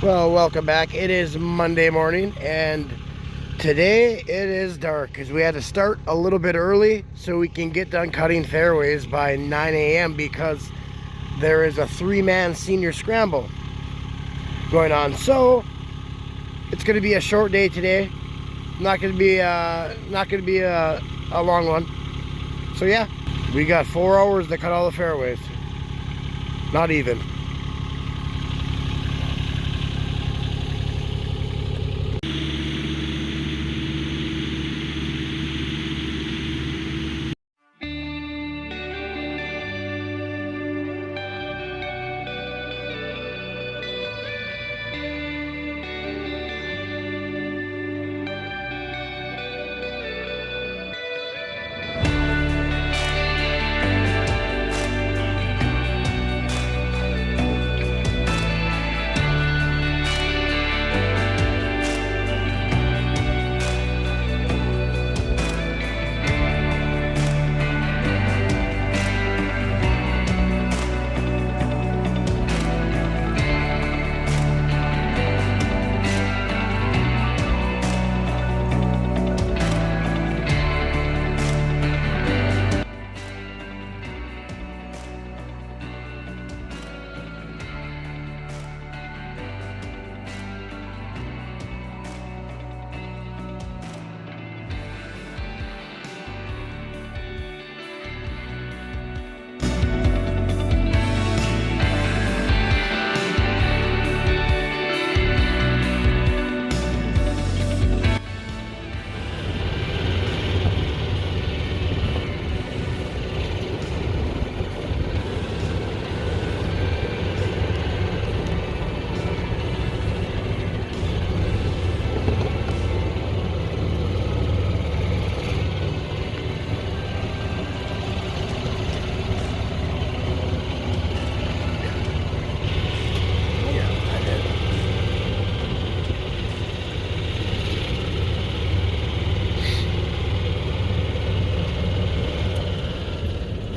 Well, welcome back. It is Monday morning, and today it is dark because we had to start a little bit early so we can get done cutting fairways by 9 a.m. because there is a three-man senior scramble going on. So it's going to be a short day today. Not going to be a long one. So yeah, we got 4 hours to cut all the fairways. Not even.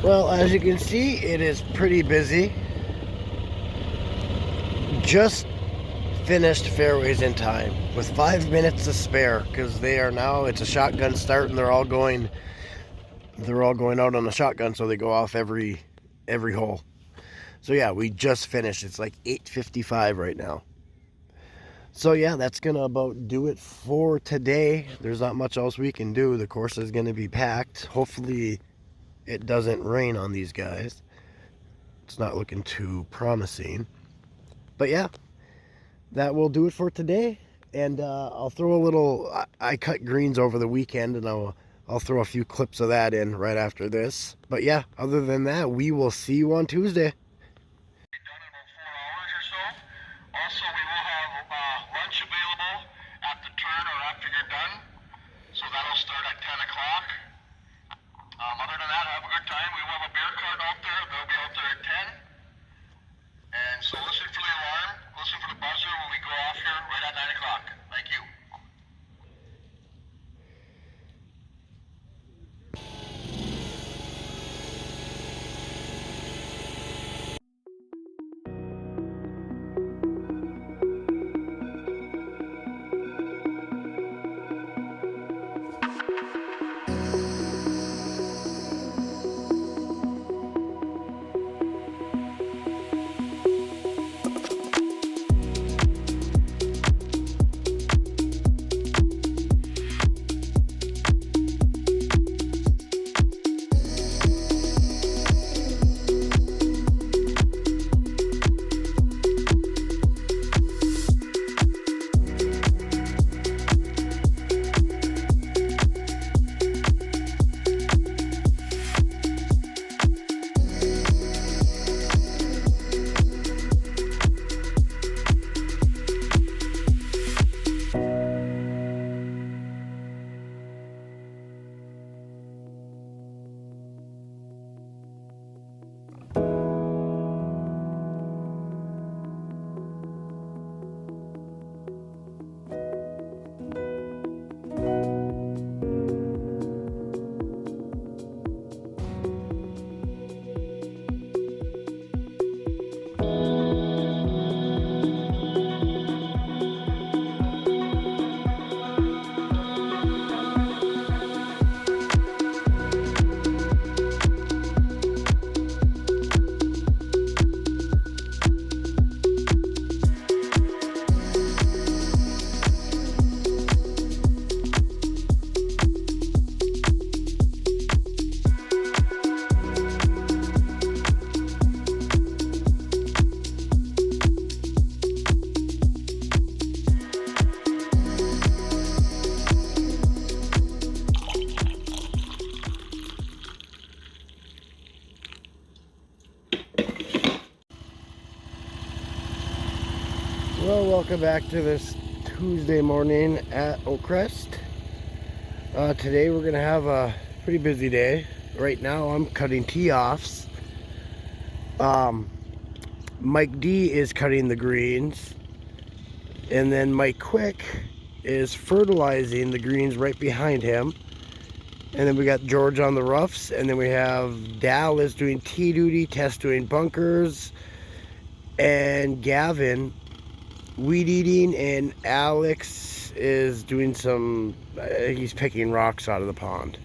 Well, as you can see, it is pretty busy. Just finished fairways in time with 5 minutes to spare because it's a shotgun start and they're all going out on the shotgun, so they go off every hole. So yeah, we just finished. It's like 8:55 right now. So yeah, that's gonna about do it for today. There's not much else we can do. The course is gonna be packed. Hopefully it doesn't rain on these guys. It's not looking too promising. But yeah, that will do it for today. And I'll throw a little, I cut greens over the weekend, and I'll throw a few clips of that in right after this. But yeah, other than that, we will see you on Tuesday. Done in about 4 hours or so. Also, we will have lunch available at the turn or after you're done. So that'll start at 10 o'clock. Other than that, have a good time. We will have a beer cart out there. They'll be out there at 10. And so listen for the alarm. Listen for the buzzer when we go off here right at 9 o'clock. Thank you. welcome back to this Tuesday morning at Oak Crest. Today we're gonna have a pretty busy day. Right now I'm cutting tee-offs. Mike D is cutting the greens, and then Mike Quick is fertilizing the greens right behind him. And then we got George on the roughs, and then we have Dal is doing tee duty, Tess doing bunkers, and Gavin weed eating, and Alex is doing some, he's picking rocks out of the pond.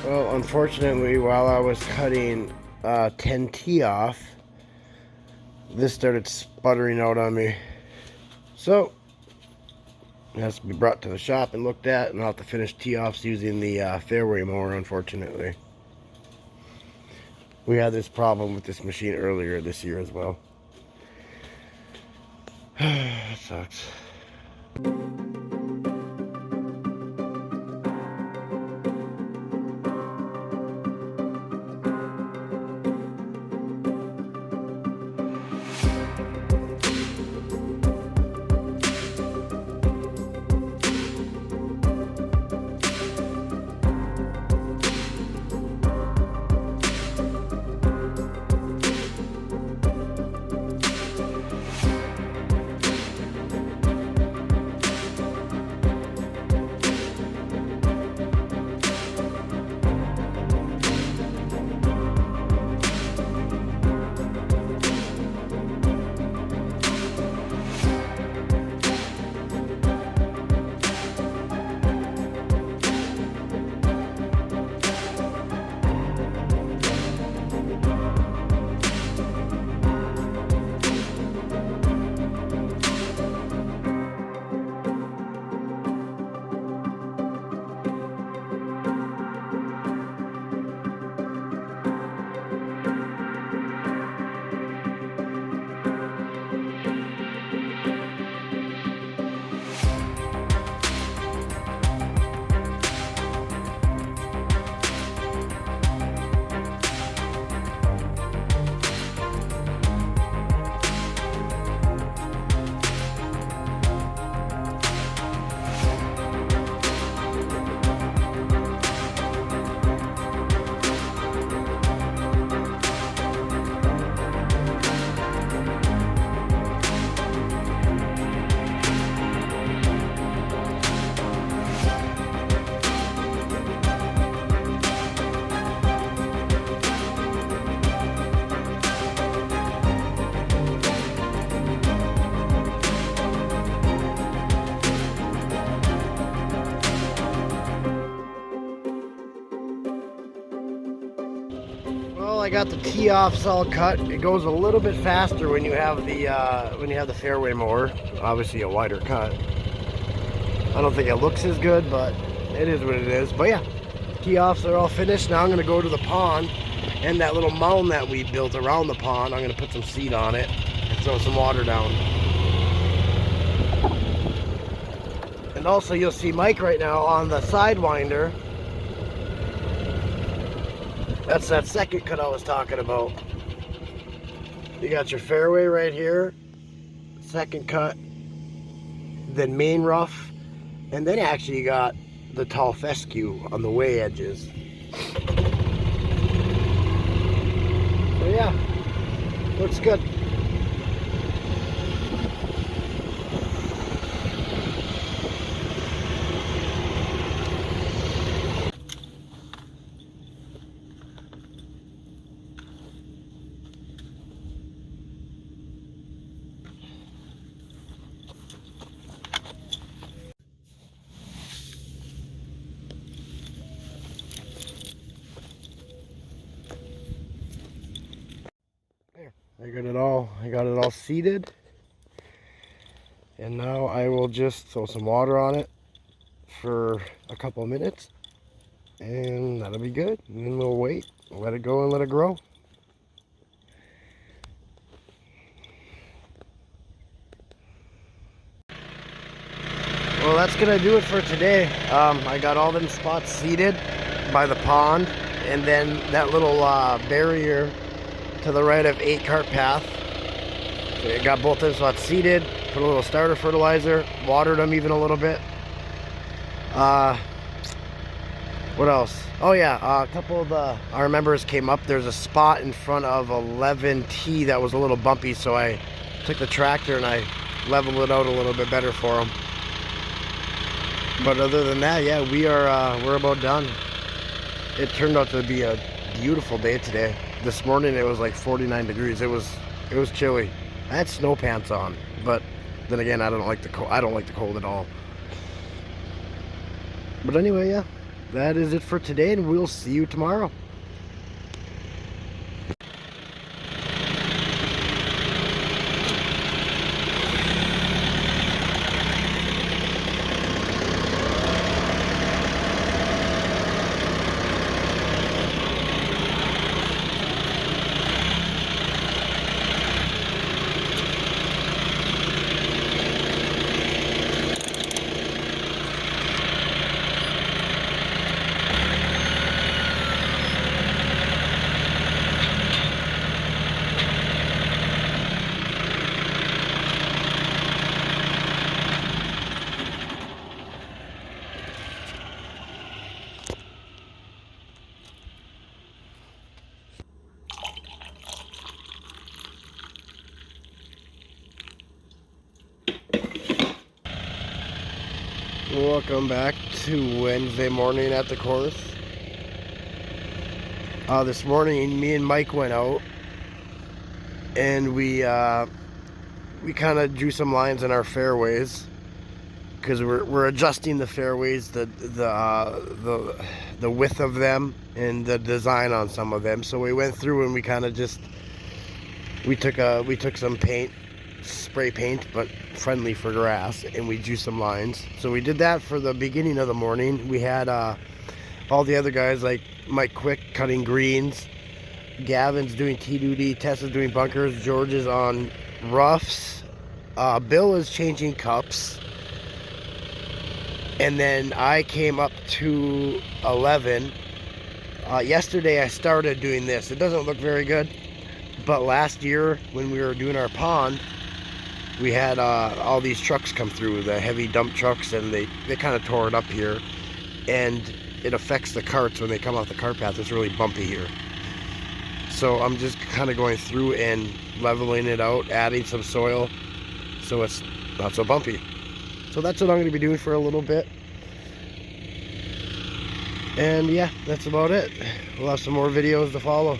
Well, unfortunately, while I was cutting 10 tee off, this started sputtering out on me. So, it has to be brought to the shop and looked at, and I'll have to finish tee offs using the fairway mower, unfortunately. We had this problem with this machine earlier this year as well. It sucks. I got the tee offs all cut. It goes a little bit faster when you have the fairway mower. Obviously a wider cut. I don't think it looks as good, but it is what it is. But yeah, tee offs are all finished. Now I'm gonna go to the pond, and that little mound that we built around the pond, I'm gonna put some seed on it and throw some water down. And also you'll see Mike right now on the Sidewinder. That's that second cut I was talking about. You got your fairway right here, second cut, then main rough, and then actually you got the tall fescue on the way edges. So yeah, looks good. I got it all seeded, and now I will just throw some water on it for a couple of minutes, and that'll be good. And then we'll wait, let it go, and let it grow. Well, that's gonna do it for today. I got all them spots seeded by the pond, and then that little barrier to the right of 8 cart path. So I got both them spots seeded, put a little starter fertilizer, watered them even a little bit. What else? Oh yeah, a couple of our members came up. There's a spot in front of 11T that was a little bumpy, so I took the tractor and I leveled it out a little bit better for them. But other than that, yeah, we're about done. It turned out to be a beautiful day today. This morning it was like 49 degrees. It was chilly. I had snow pants on, but then again, I don't like the cold at all. But anyway, yeah, that is it for today, and we'll see you tomorrow. Welcome back to Wednesday morning at the course. This morning, me and Mike went out, and we kind of drew some lines in our fairways because we're adjusting the fairways, the width of them and the design on some of them. So we went through and we kind of just we took some paint, spray paint, but friendly for grass, and we drew some lines. So we did that for the beginning of the morning. We had all the other guys like Mike Quick cutting greens, Gavin's doing tee duty, Tessa's doing bunkers, George is on roughs, Bill is changing cups, and then I came up to 11. Yesterday I started doing this. It doesn't look very good, but last year when we were doing our pond, we had all these trucks come through, the heavy dump trucks, and they kind of tore it up here, and it affects the carts when they come off the cart path. It's really bumpy here. So I'm just kind of going through and leveling it out, adding some soil so it's not so bumpy. So that's what I'm going to be doing for a little bit. And yeah, that's about it. We'll have some more videos to follow.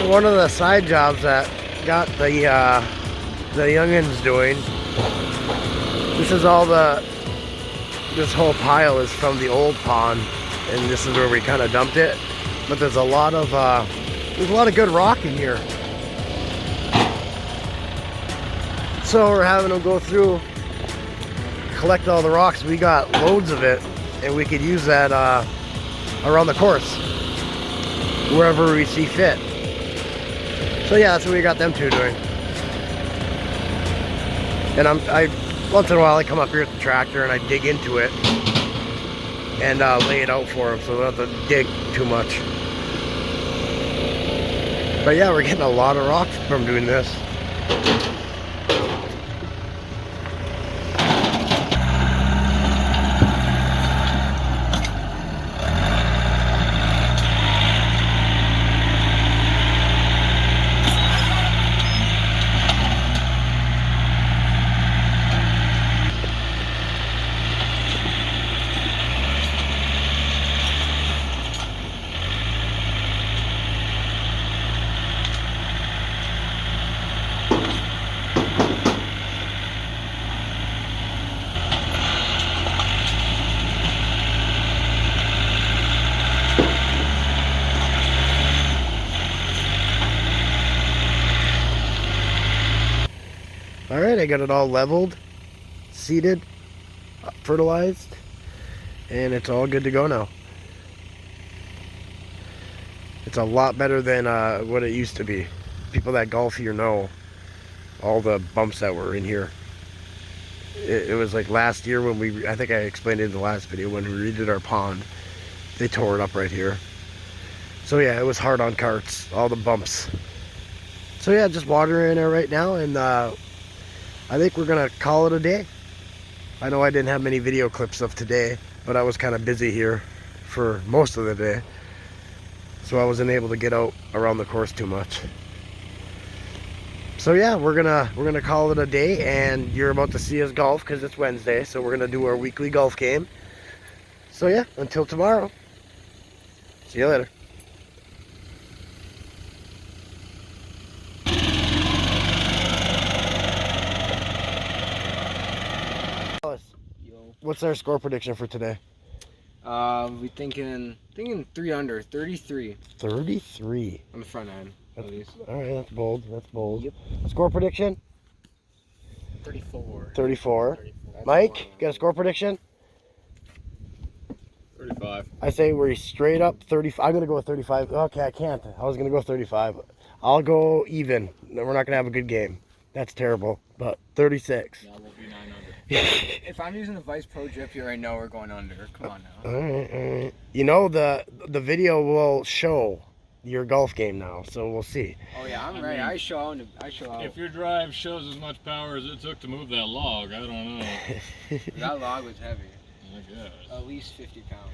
one of the side jobs that got the youngins doing. This is all this whole pile is from the old pond, and this is where we kind of dumped it. But there's a lot of good rock in here. So we're having them go through, collect all the rocks. We got loads of it, and we could use that around the course, wherever we see fit. So yeah, that's what we got them two doing. And I once in a while I come up here with the tractor and I dig into it and lay it out for them, so they don't have to dig too much. But yeah, we're getting a lot of rocks from doing this. Alright, I got it all leveled, seeded, fertilized, and it's all good to go now. It's a lot better than what it used to be. People that golf here know all the bumps that were in here. It was like last year when I think I explained it in the last video, when we redid our pond, they tore it up right here. So yeah, it was hard on carts, all the bumps. So yeah, just water in there right now, and I think we're gonna call it a day. I know I didn't have many video clips of today, but I was kind of busy here for most of the day, so I wasn't able to get out around the course too much. So yeah, we're gonna call it a day, and you're about to see us golf because it's Wednesday, so we're gonna do our weekly golf game. So yeah, until tomorrow, see you later. What's our score prediction for today? We thinking 3 under, 33. 33. On the front end, at least. Alright, that's bold. That's bold. Yep. Score prediction? 34. 34. Mike, got a score prediction? 35. I say we're straight up 35. I'm going to go with 35. Okay, I can't. I was going to go 35. I'll go even. We're not going to have a good game. That's terrible. But 36. Yeah, we'll be 9 under. If I'm using the Vice Pro drip here right now, we're going under. Come on now. Alright. You know, the video will show your golf game now, so we'll see. Oh yeah, I'm I ready. mean, I show out. If your drive shows as much power as it took to move that log, I don't know. That log was heavy. I guess. At least 50 pounds.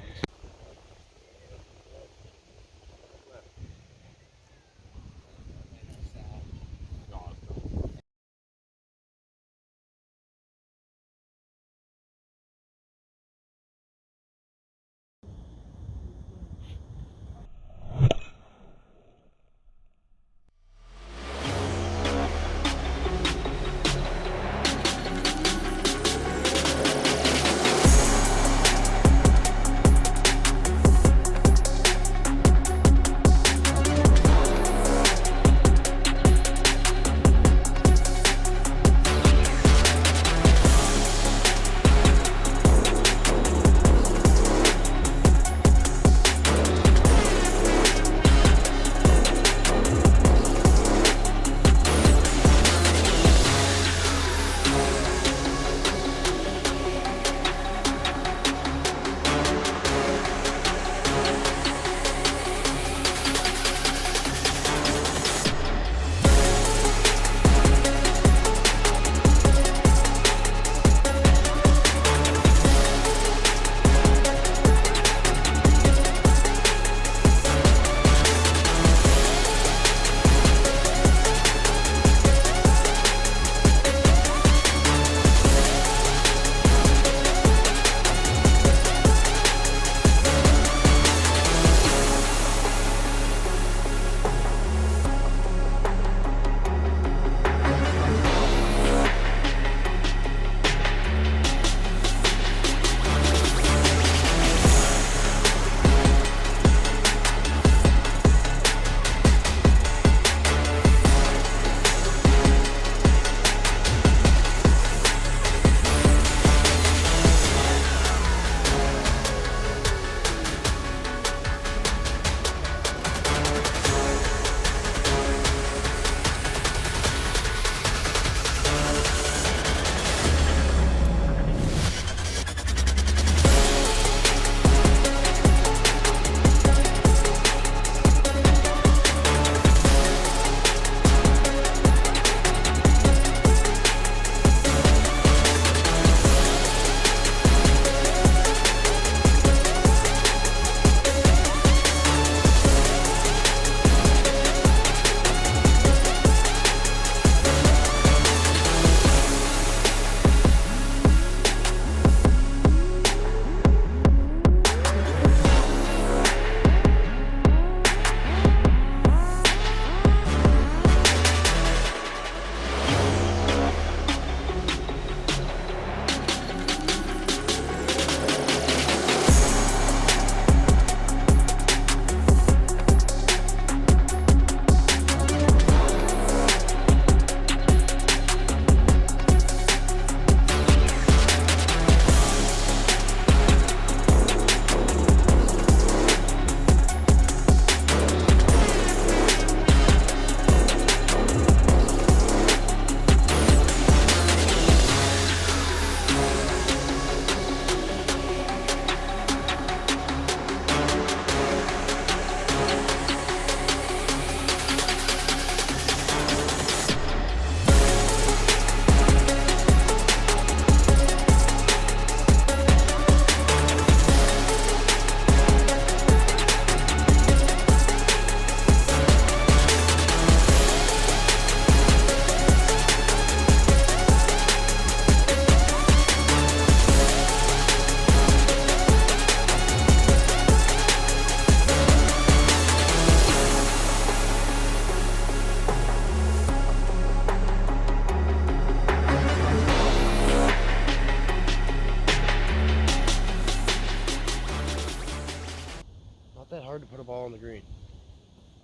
on the green.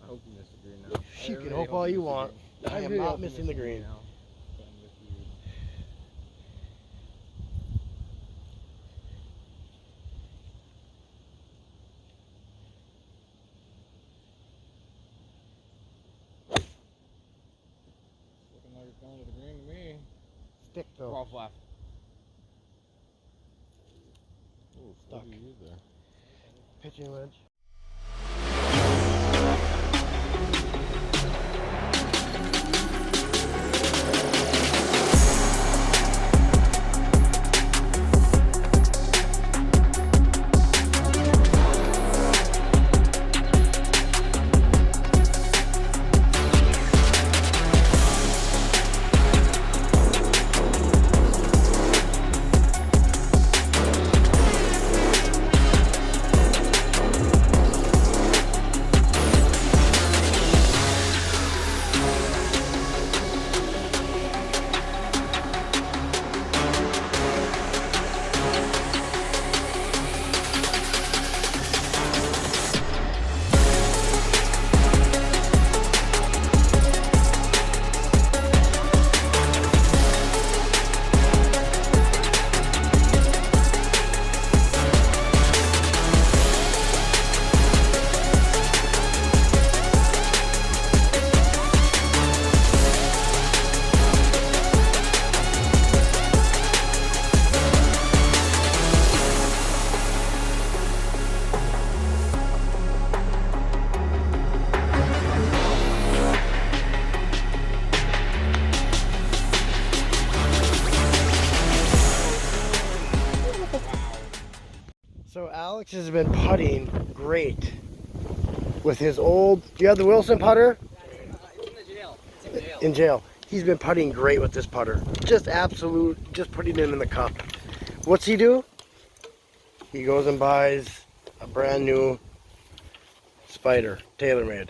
I hope you missed the green now. You I can really hope all you you missed the want. green. I am really not hope you missing missed the green. now. I'm with you. Looking like it's going to the green to me. Stick though. 12 left. Ooh, Stuck. what do you use there? Pitching wedge. So Alex has been putting great with his old. Do you have the Wilson putter? It's in the jail. It's in jail. In jail. He's been putting great with this putter. Just absolute. Just putting it in the cup. What's he do? He goes and buys a brand new Spider, TaylorMade.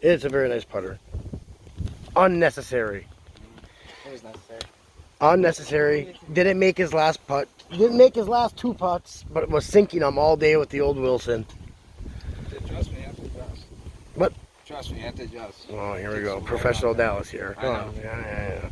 It's a very nice putter. Unnecessary. It was necessary. Unnecessary. Didn't make his last putt. Didn't make his last 2 putts, but it was sinking them all day with the old Wilson. Trust me, you have to adjust. What? Trust me, you have to adjust. Oh, here we go. Professional Dallas here. Come on. Yeah.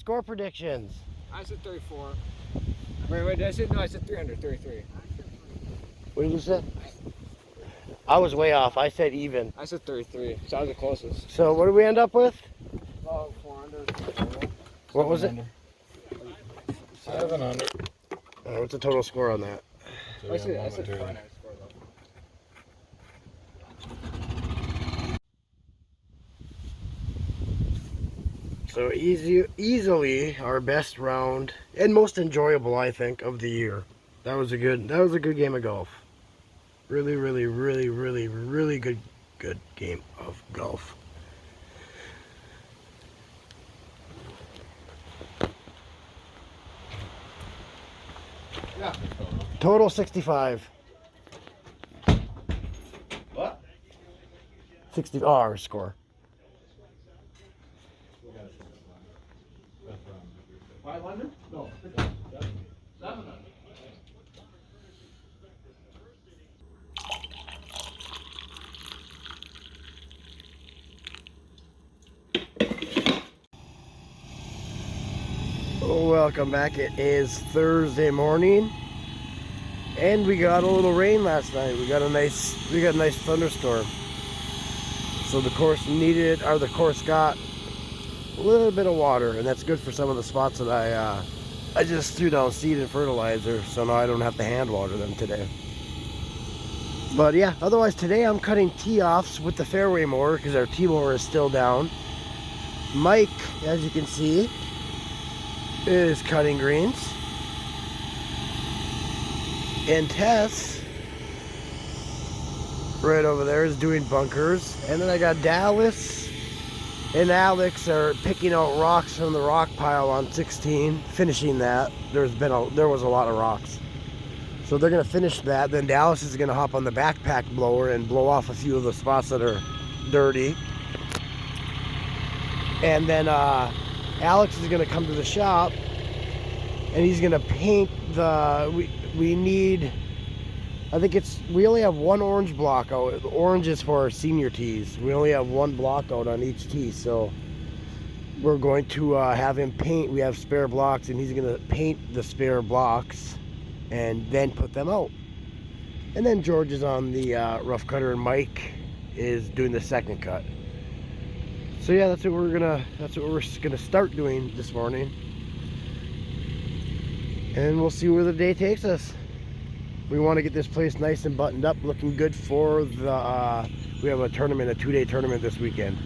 score predictions. I said 34. Wait, did I say? No, I said 300, 33. What did you say? I was way off. I said even. I said 33, so I was the closest. So what did we end up with? About 400. What was it? 700. What's the total score on that? I said 500 score though. So easily our best round and most enjoyable, I think, of the year. That was a good game of golf. Really good game of golf. Yeah. Total 65. What? 60. Oh, our score. 500? No. 700. Welcome back. It is Thursday morning, and we got a little rain last night. We got a nice thunderstorm. So the course got a little bit of water, and that's good for some of the spots that I just threw down seed and fertilizer, so now I don't have to hand water them today. But yeah, otherwise today I'm cutting tee-offs with the fairway mower because our tee mower is still down. Mike, as you can see, is cutting greens. And Tess, right over there, is doing bunkers. And then I got Dallas and Alex are picking out rocks from the rock pile on 16, finishing that. There was a lot of rocks. So they're gonna finish that. Then Dallas is gonna hop on the backpack blower and blow off a few of the spots that are dirty. And then Alex is gonna come to the shop and he's gonna paint we only have one orange block out. The orange is for our senior tees. We only have one block out on each tee, so we're going to have him paint. We have spare blocks, and he's gonna paint the spare blocks and then put them out. And then George is on the rough cutter, and Mike is doing the second cut. So yeah, that's what we're gonna start doing this morning, and we'll see where the day takes us. We want to get this place nice and buttoned up, looking good for the we have a 2-day tournament this weekend.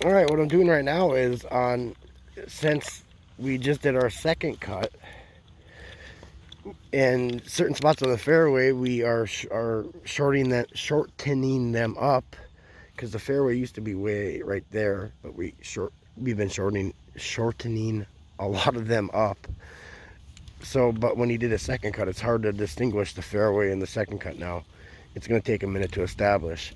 All right, what I'm doing right now is since we just did our second cut, in certain spots of the fairway, we are shortening them up, because the fairway used to be way right there, but we've been shortening a lot of them up. So, but when he did a second cut, it's hard to distinguish the fairway and the second cut now. It's going to take a minute to establish.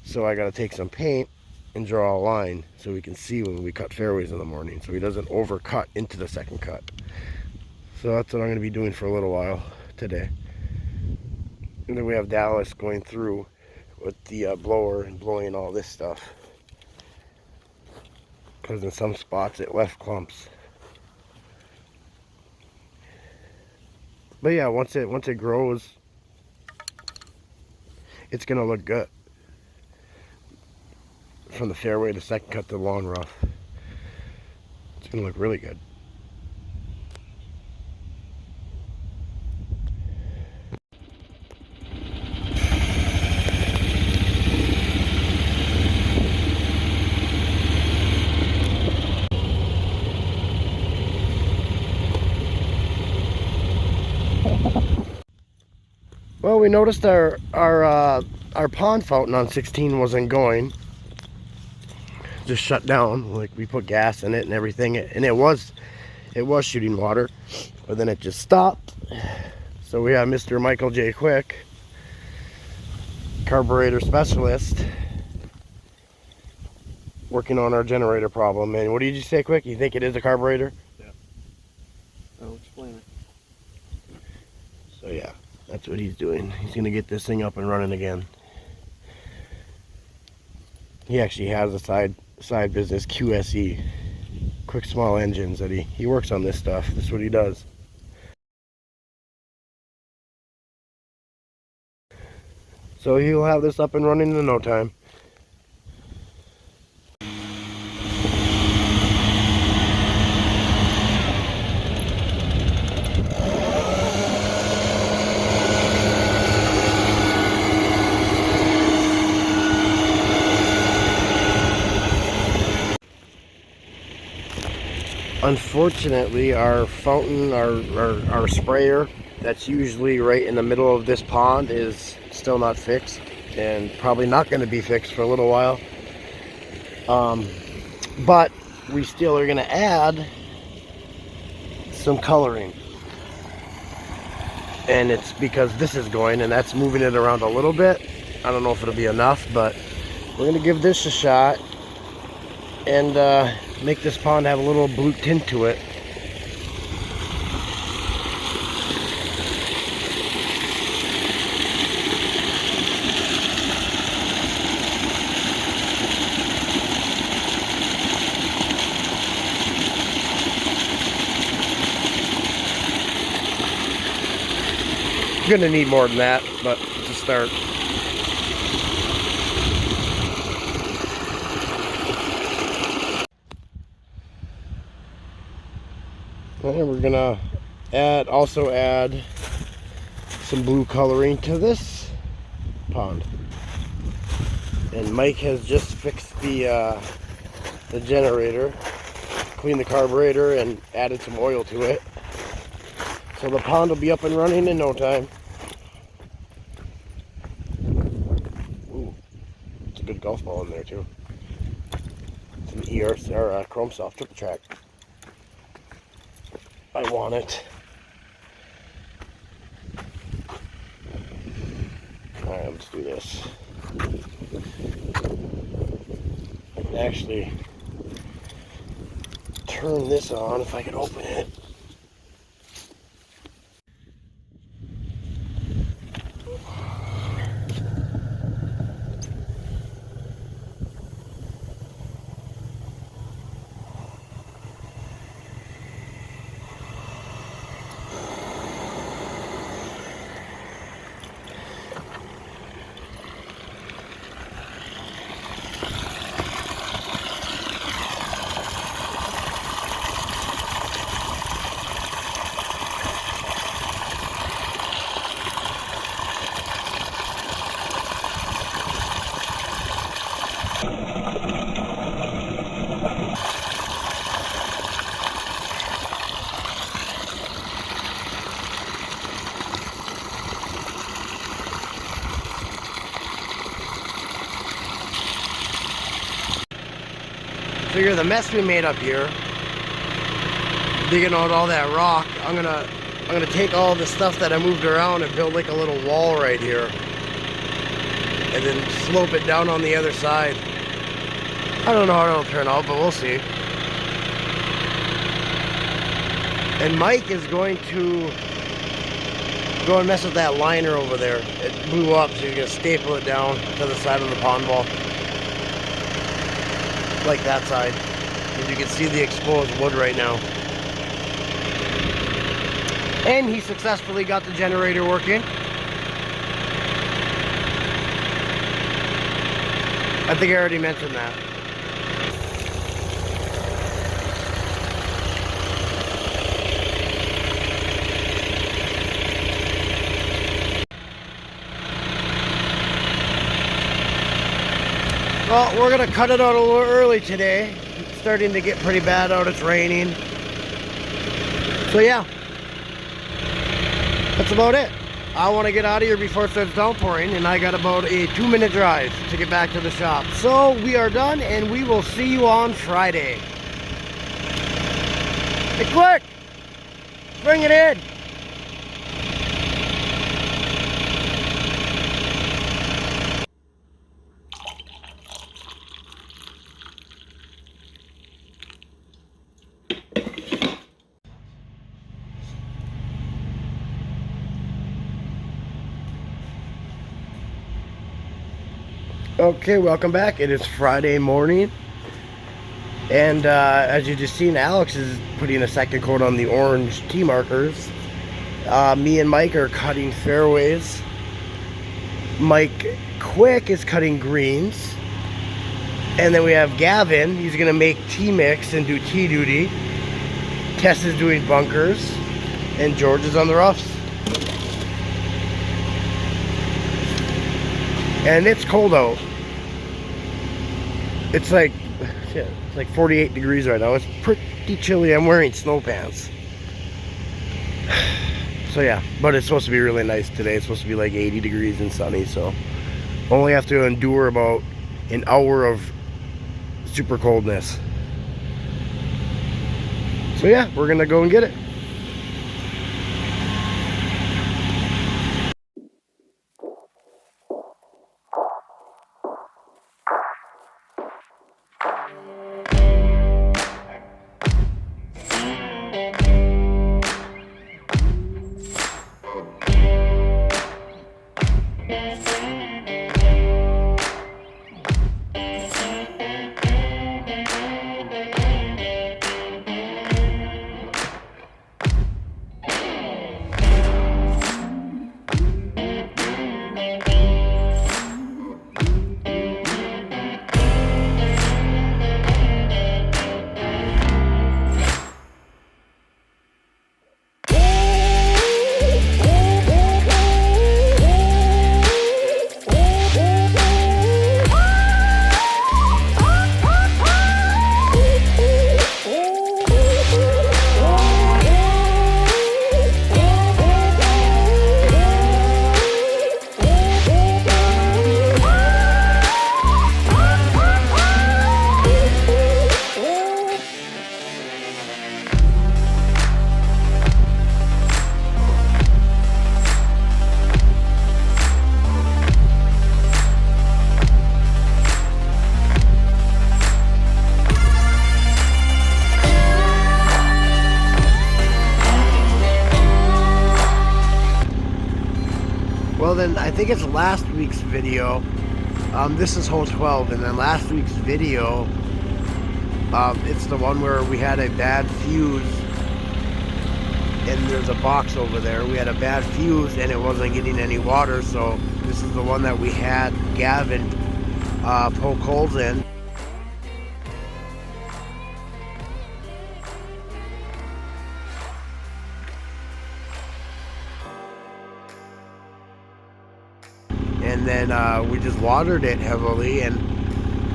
So I got to take some paint and draw a line so we can see when we cut fairways in the morning, so he doesn't overcut into the second cut. So that's what I'm going to be doing for a little while today. And then we have Dallas going through with the blower and blowing all this stuff, because in some spots it left clumps. But yeah, once it grows, it's gonna look good. From the fairway to second cut to long rough, it's gonna look really good. Well, we noticed our pond fountain on 16 wasn't going. Just shut down. Like, we put gas in it and everything, and it was shooting water, but then it just stopped. So we have Mr. Michael J. Quick, carburetor specialist, working on our generator problem. And what did you say, Quick? You think it is a carburetor? Yeah. I'll explain it. So yeah, that's what he's doing. He's gonna get this thing up and running again. He actually has a side business, QSE, Quick Small Engines, that he works on this stuff. This is what he does. So he'll have this up and running in no time. Unfortunately, our fountain, our sprayer, that's usually right in the middle of this pond, is still not fixed, and probably not going to be fixed for a little while. But we still are going to add some coloring, and it's because this is going, and that's moving it around a little bit. I don't know if it'll be enough, but we're going to give this a shot and make this pond have a little blue tint to it. You're gonna need more than that, but to start. And we're gonna also add some blue coloring to this pond. And Mike has just fixed the generator, cleaned the carburetor, and added some oil to it. So the pond will be up and running in no time. Ooh, it's a good golf ball in there too. It's an ERC or Chrome Soft triple track. I want it. Alright, let's do this. I can actually turn this on if I can open it. Figure the mess we made up here, digging out all that rock, I'm gonna take all the stuff that I moved around and build like a little wall right here, and then slope it down on the other side. I don't know how it'll turn out, but we'll see. And Mike is going to go and mess with that liner over there. It blew up, so he's going to staple it down to the side of the pond wall. Like that side. As you can see the exposed wood right now. And he successfully got the generator working. I think I already mentioned that. Well, we're gonna cut it out a little early today. It's starting to get pretty bad out, it's raining. So yeah, that's about it. I want to get out of here before it starts downpouring, and I got about a 2-minute drive to get back to the shop. So we are done, and we will see you on Friday. Hey, quick! Bring it in! Okay, welcome back. It is Friday morning, and as you just seen, Alex is putting a second coat on the orange tee markers. Me and Mike are cutting fairways. Mike Quick is cutting greens, and then we have Gavin. He's gonna make tee mix and do tee duty. Tess is doing bunkers, and George is on the roughs. And it's cold out. It's like 48 degrees right now. It's pretty chilly. I'm wearing snow pants. So yeah, but it's supposed to be really nice today. It's supposed to be like 80 degrees and sunny, so only have to endure about an hour of super coldness. So yeah, we're gonna go and get it. Well then, I think it's last week's video. This is hole 12, and then last week's video, it's the one where we had a bad fuse, and there's a box over there. We had a bad fuse, and it wasn't getting any water, so this is the one that we had Gavin poke holes in. And then we just watered it heavily, and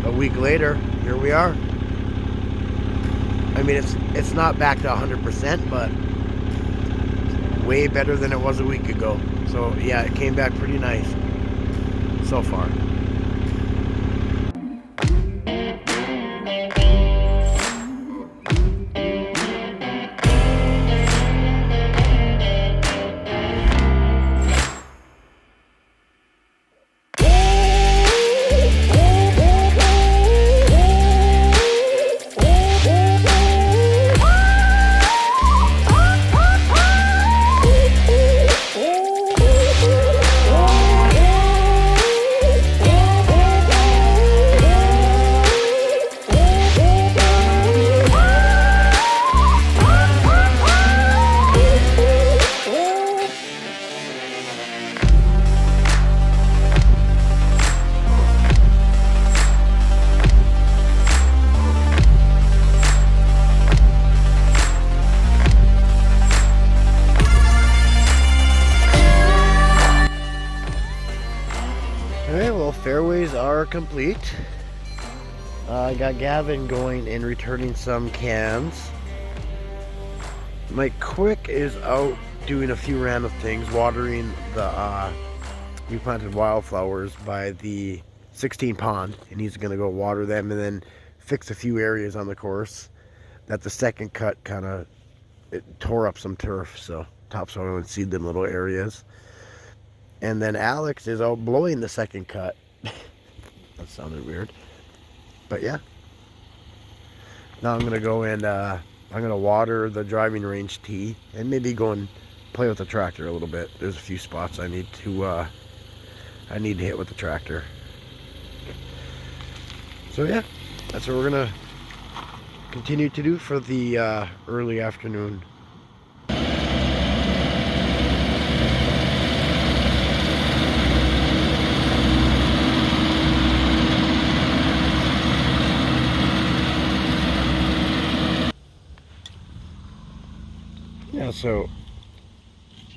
a week later, here we are. I mean, it's not back to 100%, but way better than it was a week ago. So yeah, it came back pretty nice so far. Alright, well, fairways are complete. I got Gavin going and returning some cans. Mike Quick is out doing a few random things, watering the we planted wildflowers by the 16 pond, and he's gonna go water them and then fix a few areas on the course that the second cut kind of tore up some turf, so topsoil and seed them little areas. And then Alex is out blowing the second cut. That sounded weird, but yeah. Now I'm gonna go and I'm gonna water the driving range tee and maybe go and play with the tractor a little bit. There's a few spots I need to hit with the tractor. So yeah, that's what we're gonna continue to do for the early afternoon. Yeah, so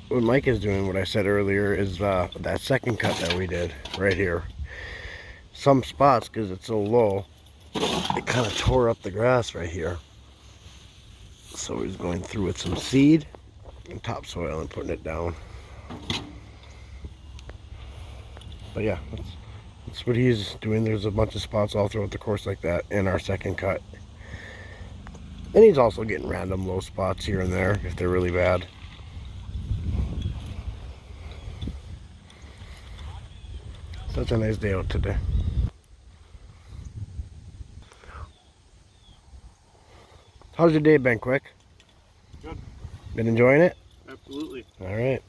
what Mike is doing, what I said earlier, is that second cut that we did right here. Some spots, because it's so low, it kind of tore up the grass right here. So he's going through with some seed and topsoil and putting it down. But yeah, that's what he's doing. There's a bunch of spots all throughout the course like that in our second cut. And he's also getting random low spots here and there if they're really bad. Such a nice day out today. How's your day been, Quick? Good. Been enjoying it? Absolutely. All right.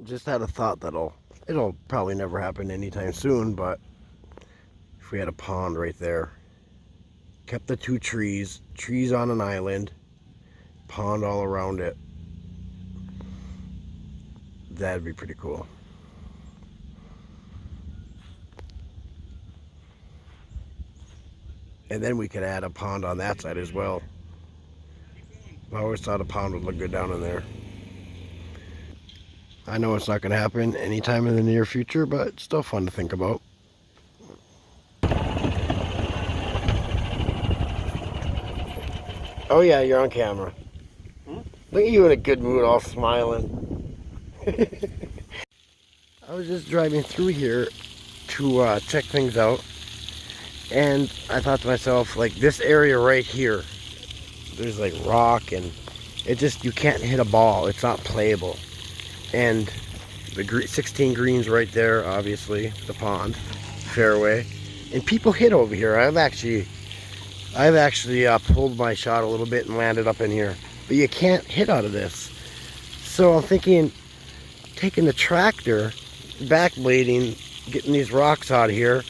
Just had a thought that'll it'll probably never happen anytime soon, but if we had a pond right there, kept the two trees on an island, pond all around it, that'd be pretty cool. And then we could add a pond on that side as well. I always thought a pond would look good down in there. I know it's not going to happen anytime in the near future, but it's still fun to think about. Oh yeah, you're on camera. Look at you in a good mood, all smiling. I was just driving through here to check things out, and I thought to myself, like, this area right here, there's like rock, and it just, you can't hit a ball. It's not playable. And the 16 greens right there, obviously, the pond, fairway, and people hit over here. I've actually pulled my shot a little bit and landed up in here, but you can't hit out of this. So I'm thinking, taking the tractor, backblading, getting these rocks out of here,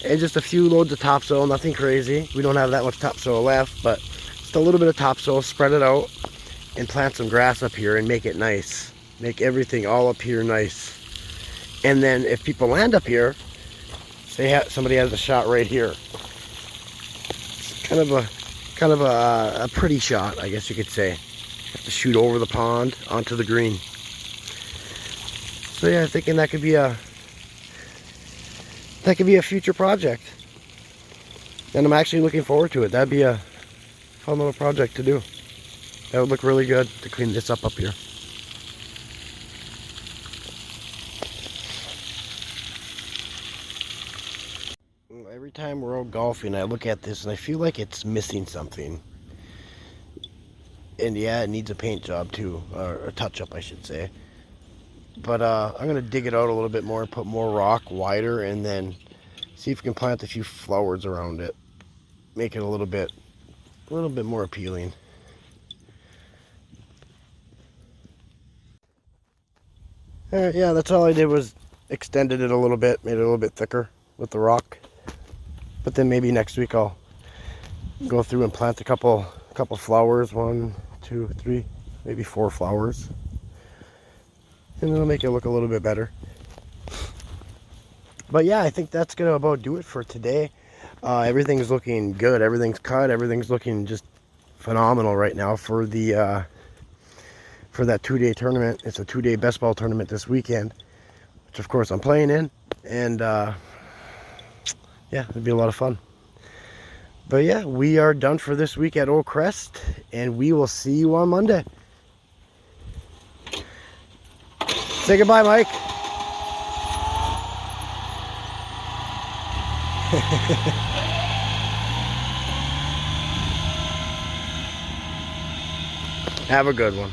and just a few loads of topsoil, nothing crazy. We don't have that much topsoil left, but just a little bit of topsoil, spread it out, and plant some grass up here and make it nice. Make everything all up here nice. And then if people land up here, say somebody has a shot right here. It's kind of a pretty shot, I guess you could say. You have to shoot over the pond onto the green. So yeah, I'm thinking that could be a future project. And I'm actually looking forward to it. That'd be a fun little project to do. That would look really good to clean this up here. Every time we're out golfing, I look at this and I feel like it's missing something. And yeah, it needs a paint job too, or a touch up, I should say. But I'm gonna dig it out a little bit more, put more rock wider, and then see if we can plant a few flowers around it. Make it a little bit more appealing. Alright, yeah, that's all I did was extended it a little bit, made it a little bit thicker. with the rock. But then maybe next week I'll go through and plant a couple flowers. 1, 2, 3, maybe 4 flowers. And it'll make it look a little bit better. But yeah, I think that's gonna about do it for today. Everything's looking good. Everything's cut. Everything's looking just phenomenal right now for the for that 2-day tournament. It's a 2-day best ball tournament this weekend, which of course I'm playing in, and yeah, it'd be a lot of fun. But yeah, we are done for this week at Oak Crest, and we will see you on Monday. Say goodbye, Mike. Have a good one.